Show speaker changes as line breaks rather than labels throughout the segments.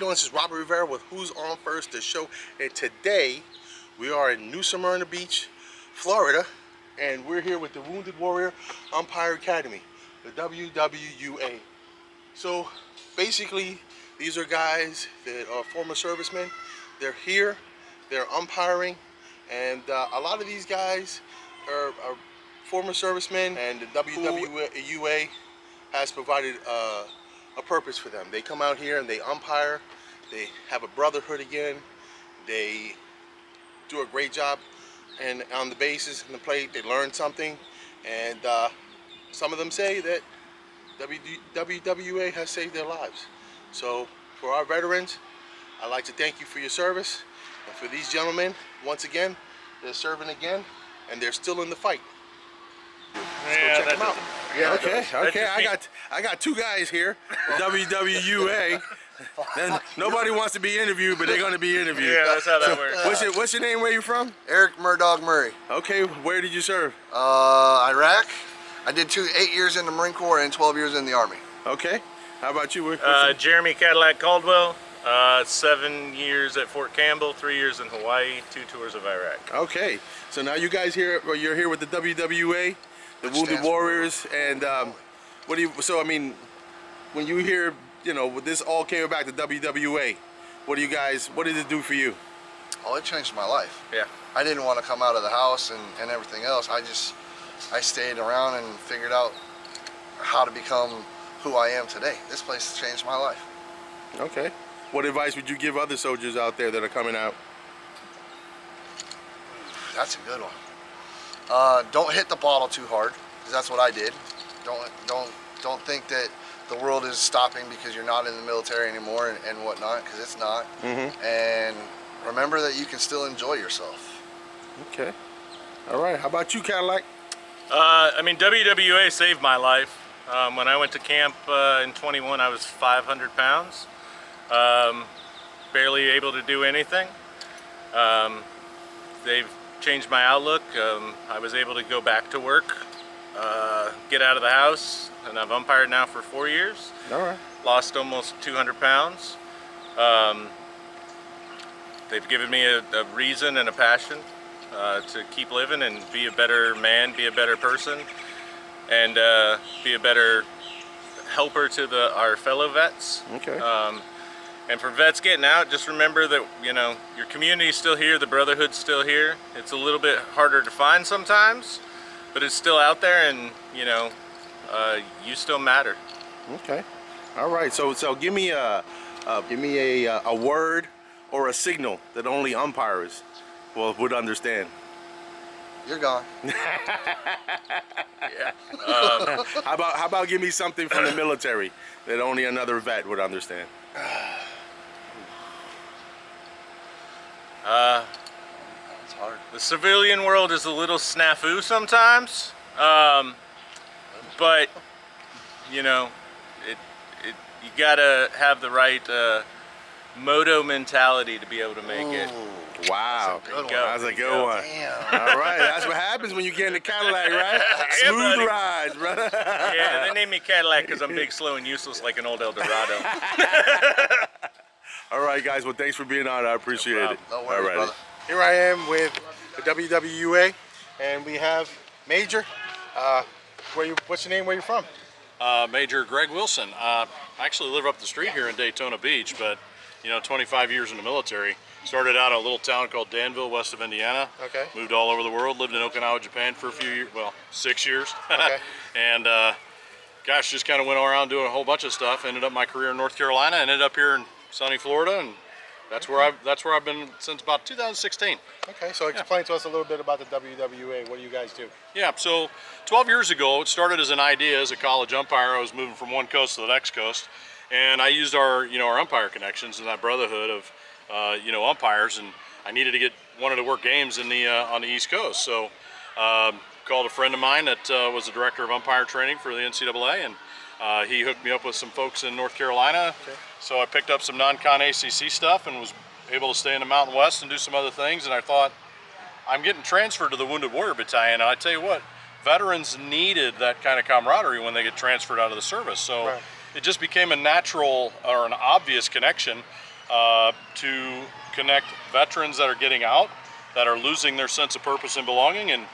doing? This is Robert Rivera with Who's On First, the show. And today, we are in New Smyrna Beach, Florida. And we're here with the Wounded Warrior Umpire Academy, the WWUA. So, basically, these are guys that are former servicemen. They're here, they're umpiring. And a lot of these guys are former servicemen, and the WWUA has provided a purpose for them. They come out here and they umpire. They have a brotherhood again. They do a great job, and on the bases and the plate, they learn something. And some of them say that WWUA has saved their lives. So for our veterans, I'd like to thank you for your service. And for these gentlemen, once again, they're serving again, and they're still in the fight.
Yeah,
check them out. Yeah, okay. I got two guys here, WWUA. Then nobody wants to be interviewed, but they're going to be interviewed.
Yeah, that's how that works.
What's your name? Where you from?
Eric Murdoch Murray.
Okay, where did you serve?
Iraq. I did 8 years in the Marine Corps and 12 years in the Army.
Okay. How about you?
Jeremy Cadillac Caldwell. 7 years at Fort Campbell, 3 years in Hawaii, 2 tours of Iraq.
Okay. So now you guys here, you're here with the WWA, the Wounded Warriors, and what do you? So I mean, when you hear, this all came back to WWA. What did it do for you?
Oh, it changed my life.
Yeah.
I didn't want to come out of the house and everything else. I stayed around and figured out how to become who I am today. This place changed my life.
Okay. What advice would you give other soldiers out there that are coming out?
That's a good one. Don't hit the bottle too hard, because that's what I did. Don't think that the world is stopping because you're not in the military anymore and whatnot, because it's not.
Mm-hmm.
And remember that you can still enjoy yourself.
Okay. All right. How about you, Cadillac?
WWA saved my life. When I went to camp in 21, I was 500 pounds. Barely able to do anything. They've changed my outlook. I was able to go back to work, get out of the house, and I've umpired now for 4 years.
All right.
Lost almost 200 pounds. They've given me a reason and a passion to keep living and be a better man, be a better person, and be a better helper to our fellow vets.
Okay.
And for vets getting out, just remember that, your community's still here, the brotherhood's still here. It's a little bit harder to find sometimes, but it's still out there, and, you still matter.
Okay. All right. So give me a word or a signal that only umpires would understand.
You're gone.
Yeah.
How about give me something from the military that only another vet would understand?
It's hard.
The civilian world is a little snafu sometimes, but you gotta have the right moto mentality to be able to make it.
Wow, that's a good one.
Damn.
All right, that's what happens when you get in the Cadillac, right?
Yeah,
Smooth
buddy.
rides, brother.
Yeah, they named me Cadillac because I'm big, slow, and useless like an old Eldorado.
All right, guys. Well, thanks for being on. I appreciate it.
No worries,
All right.
brother.
Here I am with the WWUA, and we have Major. What's your name? Where you from?
Major Greg Wilson. I actually live up the street here in Daytona Beach, but 25 years in the military. Started out in a little town called Danville, west of Indiana.
Okay.
Moved all over the world. Lived in Okinawa, Japan for a few years. Well, 6 years.
Okay.
And just kind of went around doing a whole bunch of stuff. Ended up my career in North Carolina. Ended up here in sunny Florida, and that's where I've been since about 2016.
Okay. So explain to us a little bit about the WWA. What do you guys do?
Yeah, so 12 years ago, it started as an idea as a college umpire. I was moving from one coast to the next coast, and I used our umpire connections and that brotherhood of umpires, and I wanted to work games in the on the East Coast. So called a friend of mine that was the director of umpire training for the NCAA, and he hooked me up with some folks in North Carolina.
Okay.
So I picked up some non-con ACC stuff and was able to stay in the Mountain West and do some other things. And I thought, I'm getting transferred to the Wounded Warrior Battalion, and I tell you what, veterans needed that kind of camaraderie when they get transferred out of the service. So
right.
It just became a natural or an obvious connection to connect veterans that are getting out, that are losing their sense of purpose and belonging, and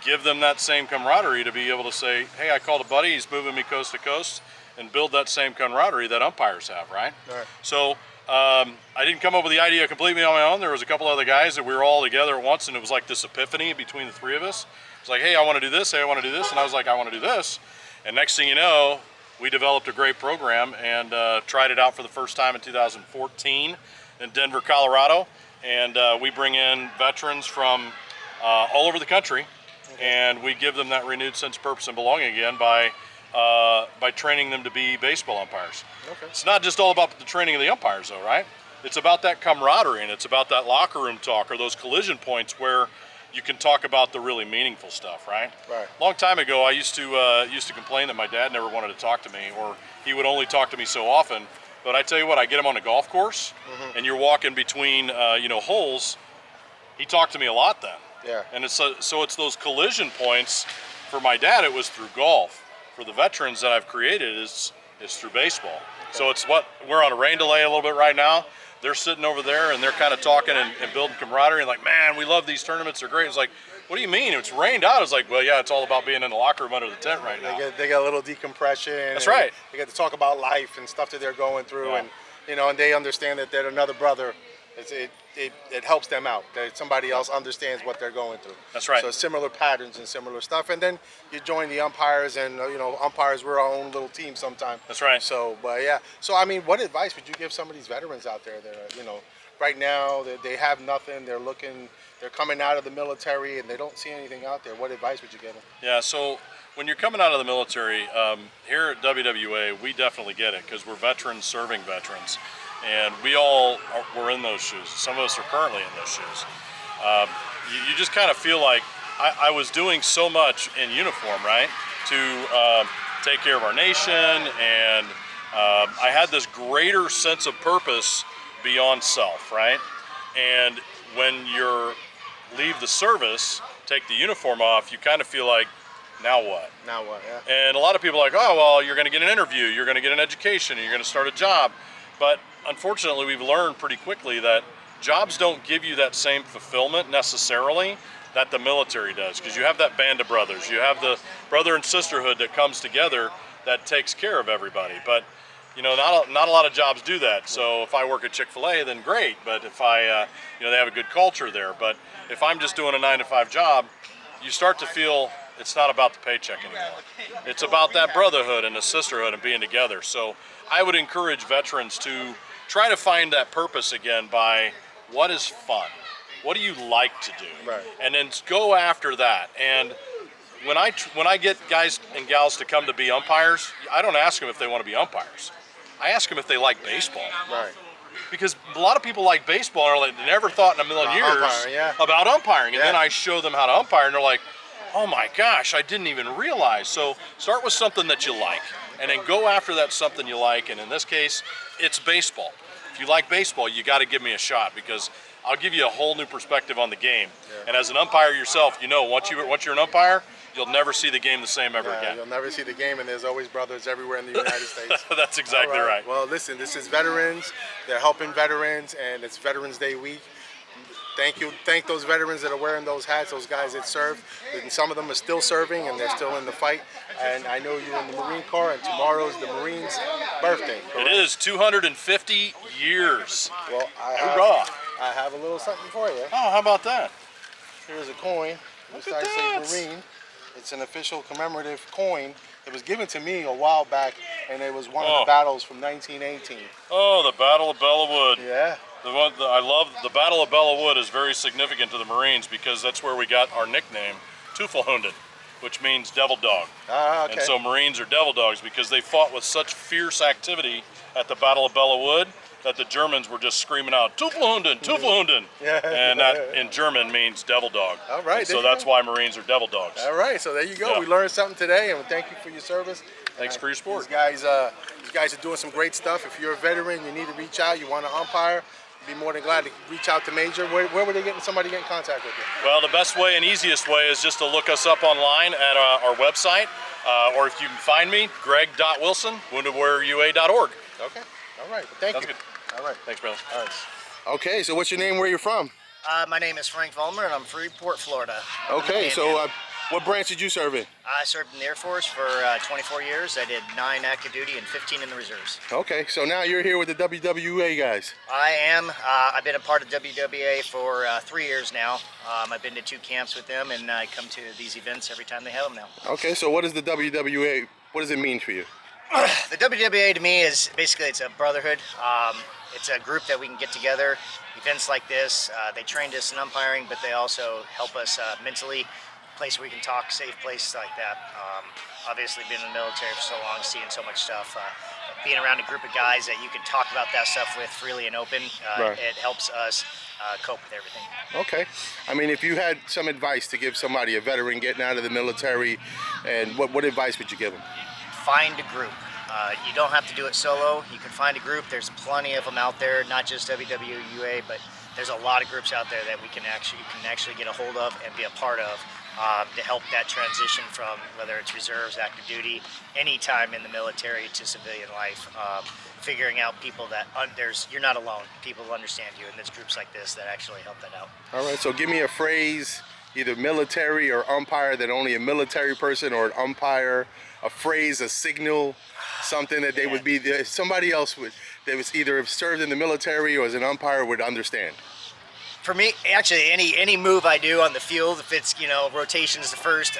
give them that same camaraderie to be able to say, hey, I called a buddy, he's moving me coast to coast, and build that same camaraderie that umpires have, right?
Right.
So I didn't come up with the idea completely on my own. There was a couple other guys that we were all together at once, and it was like this epiphany between the three of us. It's like, hey, I want to do this, hey, I want to do this, and I was like, I want to do this. And next thing you know, we developed a great program and tried it out for the first time in 2014 in Denver, Colorado. And we bring in veterans from all over the country, and we give them that renewed sense of purpose and belonging again by training them to be baseball umpires.
Okay.
It's not just all about the training of the umpires, though, right? It's about that camaraderie, and it's about that locker room talk, or those collision points where you can talk about the really meaningful stuff, right?
Right.
Long time ago, I used to complain that my dad never wanted to talk to me, or he would only talk to me so often. But I tell you what, I get him on a golf course, and you're walking between holes. He talked to me a lot then.
Yeah.
And it's so it's those collision points. For my dad, it was through golf. For the veterans that I've created, is through baseball. Okay. So it's what we're on a rain delay a little bit right now. They're sitting over there and they're kind of talking and building camaraderie and like, man, we love these tournaments. They're great. It's like, what do you mean? It's rained out. It's like, well, yeah, it's all about being in the locker room under the tent right now.
They get a little decompression.
That's right.
They get to talk about life and stuff that they're going through,
Yeah.
and they understand that they're another brother. It helps them out. That somebody else understands what they're going through.
That's right.
So similar patterns and similar stuff, and then you join the umpires, and umpires, we're our own little team sometimes.
That's right.
So, but yeah. So I mean, what advice would you give some of these veterans out there that are, right now they have nothing, they're coming out of the military and they don't see anything out there? What advice would you give them?
Yeah, so when you're coming out of the military, here at WWUA, we definitely get it because we're veterans serving veterans. And we're in those shoes. Some of us are currently in those shoes. You just kind of feel like I was doing so much in uniform, right, to take care of our nation, and I had this greater sense of purpose beyond self, right? And when you leave the service, take the uniform off, you kind of feel like, now what?
Now what? Yeah.
And a lot of people are like, oh, well, you're going to get an interview, you're going to get an education, you're going to start a job. But unfortunately, we've learned pretty quickly that jobs don't give you that same fulfillment necessarily that the military does, because you have that band of brothers. You have the brother and sisterhood that comes together that takes care of everybody. But not a lot of jobs do that. So if I work at Chick-fil-A, then great. But if they have a good culture there. But if I'm just doing a 9-to-5 job, you start to feel it's not about the paycheck anymore. It's about that brotherhood and the sisterhood and being together. So I would encourage veterans to try to find that purpose again by what is fun? What do you like to do?
Right.
And then go after that. And when I get guys and gals to come to be umpires, I don't ask them if they want to be umpires. I ask them if they like baseball.
Right.
Because a lot of people like baseball and are like, they never thought in a million years
umpiring, yeah.
about umpiring. And
Yeah.
then I show them how to umpire and they're like, oh my gosh, I didn't even realize. So start with something that you like and then go after that something you like. And in this case, it's baseball. If you like baseball, you got to give me a shot because I'll give you a whole new perspective on the game. Yeah. And as an umpire yourself, once you're an umpire, you'll never see the game the same ever again.
You'll never see the game, and there's always brothers everywhere in the United States.
That's exactly right.
Well, listen, this is veterans. They're helping veterans, and it's Veterans Day week. Thank those veterans that are wearing those hats, those guys that served. And some of them are still serving, and they're still in the fight. And I know you're in the Marine Corps, and tomorrow's the Marines' birthday. Correct?
It is 250 years.
Well, I have a little something for you.
Oh, how about that?
Here's a coin.
Look
This
at
guy says Marine. It's an official commemorative coin. It was given to me a while back, and it was one of the battles from 1918.
Oh, the Battle of Bellawood.
Yeah.
I love the Battle of Bellawood is very significant to the Marines because that's where we got our nickname, Teufelhunden, which means devil dog.
Ah, okay.
And so Marines are devil dogs because they fought with such fierce activity at the Battle of Bellawood that the Germans were just screaming out, Teufelhunden, Teufelhunden.
Yeah.
And that in German means devil dog.
All right.
And so that's why Marines are devil dogs.
All right, so there you go.
Yeah.
We learned something today, and thank you for your service.
Thanks for your support.
These guys are doing some great stuff. If you're a veteran, you need to reach out. You want to umpire, be more than glad to reach out to Major. Where would somebody get in contact with you?
Well, the best way and easiest way is just to look us up online at our website, or if you can find me, greg.wilson, woundedwarriorua.org.
Okay. All right. Well, thank
Sounds
you.
good.
All right.
Thanks, brother.
All right. Okay, so what's your name, where you're from?
My name is Frank Vollmer, and I'm from Freeport, Florida.
Okay, so what branch did you serve in?
I served in the Air Force for 24 years. I did 9 active duty and 15 in the reserves.
Okay, so now you're here with the WWUA guys.
I am. I've been a part of WWA for 3 years now. I've been to 2 camps with them, and I come to these events every time they have them now.
Okay, so what is the WWA, what does it mean for you?
The WWA to me is basically, it's a brotherhood. It's a group that we can get together, events like this. They trained us in umpiring, but they also help us mentally, place where we can talk, safe places like that. Obviously being in the military for so long, seeing so much stuff, being around a group of guys that you can talk about that stuff with freely and open,
Right.
It helps us cope with everything.
Okay, I mean, if you had some advice to give somebody, a veteran getting out of the military, and what advice would you give them?
Find a group. You don't have to do it solo. You can find a group. There's plenty of them out there, not just WWUA, but there's a lot of groups out there that you can actually get a hold of and be a part of to help that transition from whether it's reserves, active duty, any time in the military to civilian life. Figuring out people that you're not alone. People understand you, and there's groups like this that actually help that out.
All right, so give me a phrase, either military or umpire, that only a military person or an umpire, a phrase, a signal, something that they would be, somebody else that was either served in the military or as an umpire would understand.
For me, actually, any move I do on the field, if it's, rotations to first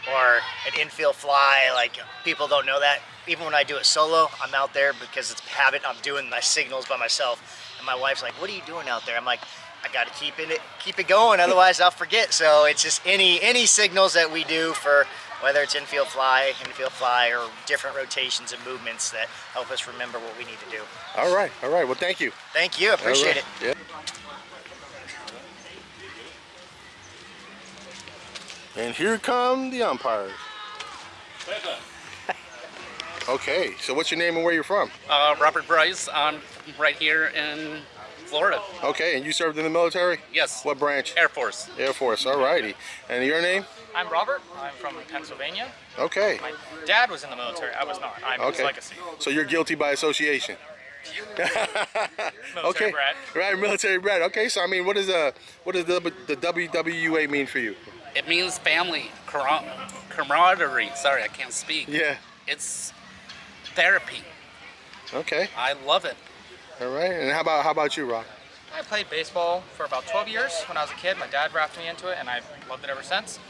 or an infield fly, like people don't know that. Even when I do it solo, I'm out there because it's habit. I'm doing my signals by myself, and my wife's like, "What are you doing out there?" I'm like, "I got to keep it going, otherwise I'll forget." So it's just any signals that we do for whether it's infield fly, or different rotations and movements that help us remember what we need to do.
All right. Well, thank you.
Thank you. Appreciate it.
Yeah. And here come the umpires. Okay, so what's your name and where you're from?
Robert Bryce. I'm right here in Florida.
Okay, and you served in the military?
Yes.
What branch?
Air Force.
Air Force, all righty. And your name?
I'm Robert. I'm from Pennsylvania.
Okay.
My dad was in the military. I was not. I'm his legacy.
So you're guilty by association?
Military
Okay.
brat.
Right, military brat. Okay, so I mean, what does the WWUA mean for you?
It means family, camaraderie. Sorry, I can't speak.
Yeah.
It's therapy.
Okay.
I love it.
All right. And how about you, Rob?
I played baseball for about 12 years when I was a kid. My dad drafted me into it, and I've loved it ever since.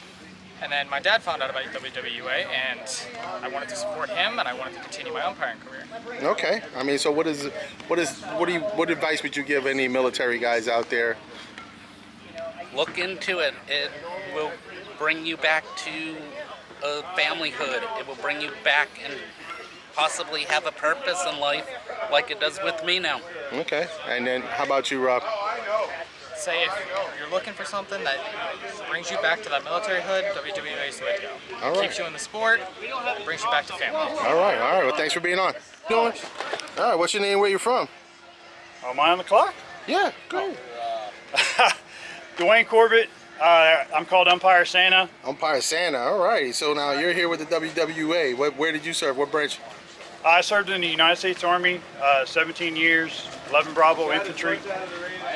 And then my dad found out about WWUA, and I wanted to support him, and I wanted to continue my umpiring career.
Okay. I mean, so what advice would you give any military guys out there?
Look into it. It will bring you back to a familyhood. It will bring you back and possibly have a purpose in life like it does with me now.
Okay. And then how about you, Rob?
Say if you're looking for something that brings you back to that military hood, WWUA is the way to go.
All right.
Keeps you in the sport, brings you back to family.
All right. Well, thanks for being on. All right. What's your name? Where you from?
Am I on the clock?
Yeah. Go.
Dwayne Corbett. I'm called Umpire Santa.
Umpire Santa. All right. So now you're here with the WWA. Where did you serve? What branch?
I served in the United States Army 17 years, 11 Bravo Infantry.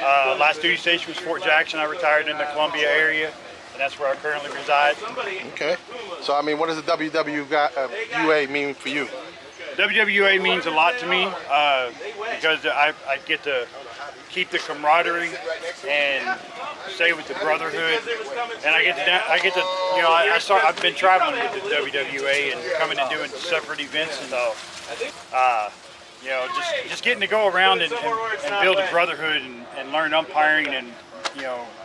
Last duty station was Fort Jackson. I retired in the Columbia area, and that's where I currently reside.
Okay. So, I mean, what does the WWUA mean for you?
WWA means a lot to me because I get to keep the camaraderie and stay with the brotherhood, and I've been traveling with the WWA and coming and doing separate events, and just getting to go around and build a brotherhood and learn umpiring and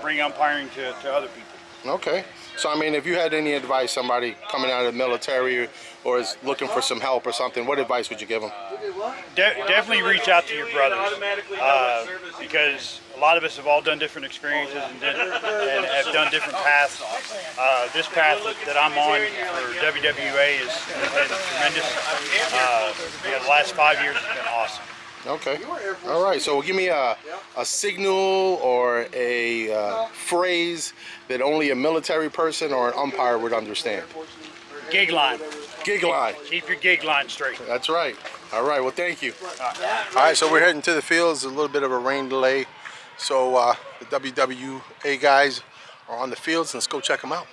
bring umpiring to other people.
Okay. So, I mean, if you had any advice, somebody coming out of the military or is looking for some help or something, what advice would you give them?
Definitely reach out to your brothers because a lot of us have all done different experiences and have done different paths. This path that I'm on for WWA has been tremendous. The last 5 years has been awesome.
Okay. All right. So give me a signal or a phrase that only a military person or an umpire would understand.
Gig line.
Gig line.
Keep your gig line straight.
That's right. All right, well, thank you. All right, so we're heading to the fields. A little bit of a rain delay. So the WWUA guys are on the fields. Let's go check them out.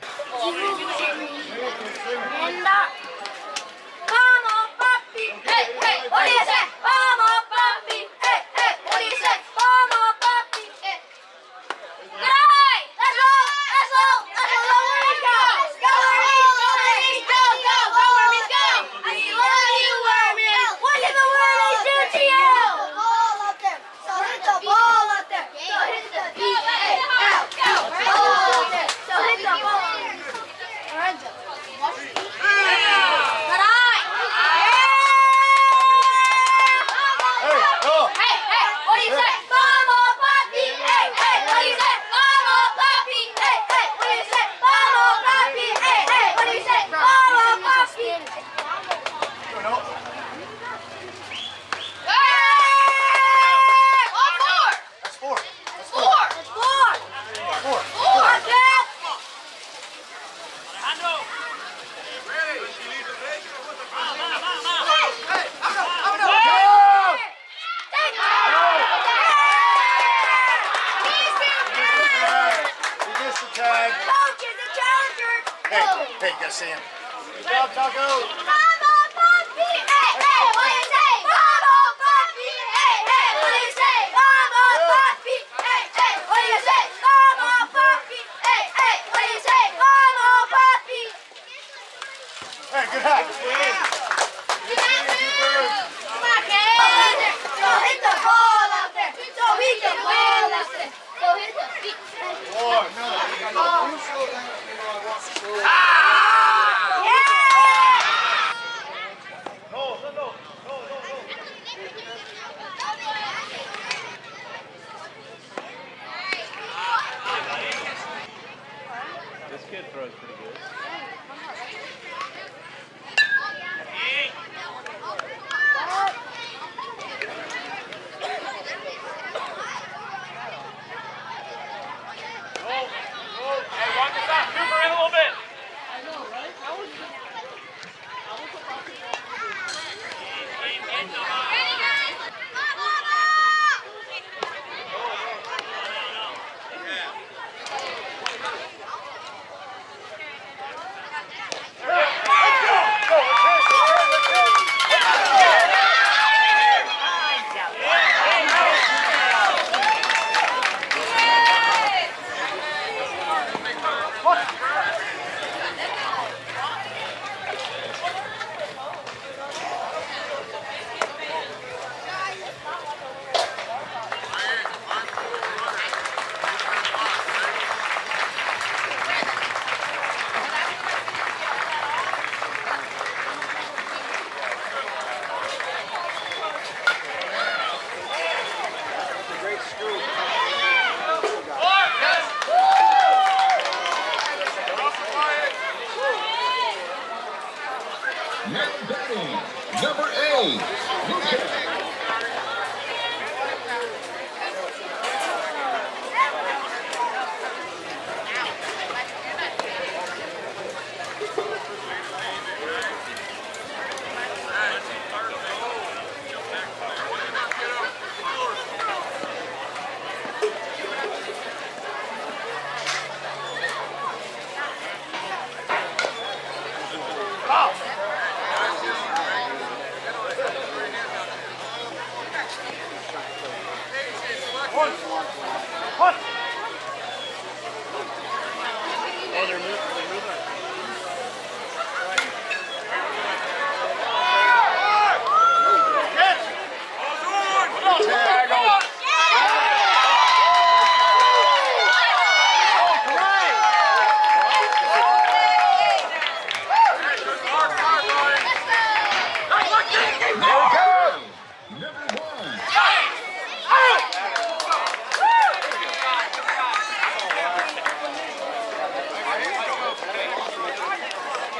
Hey, you gotta see him. Good job, Taco. Hey, good hack.
This kid throws pretty good.
Hey, walk this out. Cooper in a little bit.
Number 8.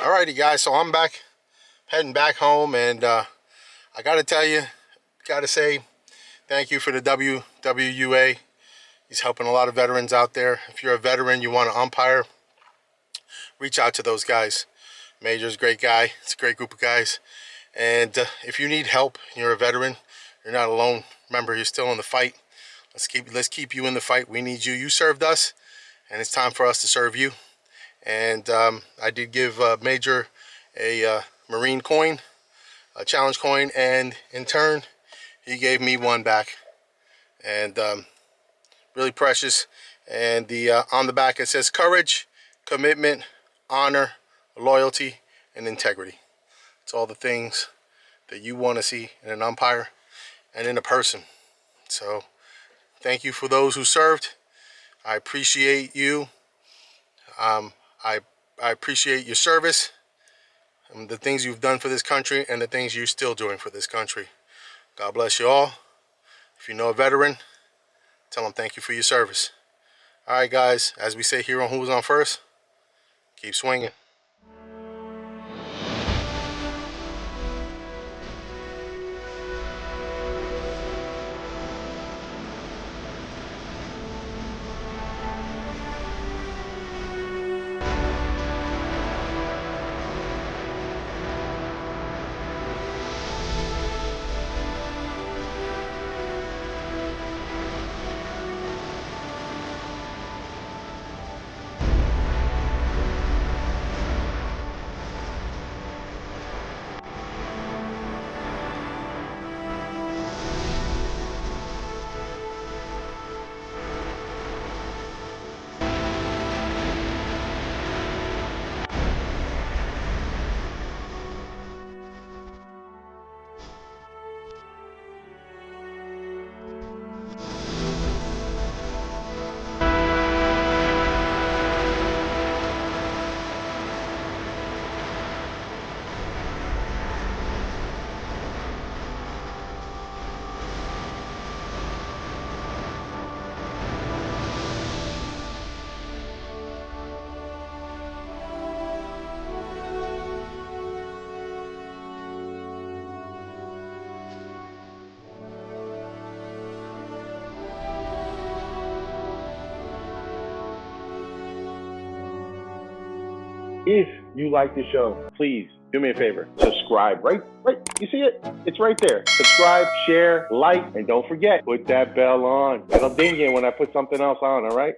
Alrighty guys, so I'm back, heading back home, and I gotta tell you, gotta say thank you for the WWUA. He's helping a lot of veterans out there. If you're a veteran, you want to umpire, reach out to those guys. Major's a great guy. It's a great group of guys, And if you need help, you're a veteran, you're not alone. Remember, you're still in the fight. Let's keep you in the fight. We need you. You served us, and it's time for us to serve you. And I did give Major a Marine coin, a challenge coin, and in turn, he gave me one back. And really precious. And the on the back it says courage, commitment, honor, loyalty, and integrity. It's all the things that you want to see in an umpire and in a person. So thank you for those who served. I appreciate you. I appreciate your service, and the things you've done for this country, and the things you're still doing for this country. God bless you all. If you know a veteran, tell them thank you for your service. All right, guys, as we say here on Who's On First, keep swinging.
If you like the show, please do me a favor. Subscribe. Right? You see it? It's right there. Subscribe, share, like, and don't forget, put that bell on. It'll ding you when I put something else on, all right?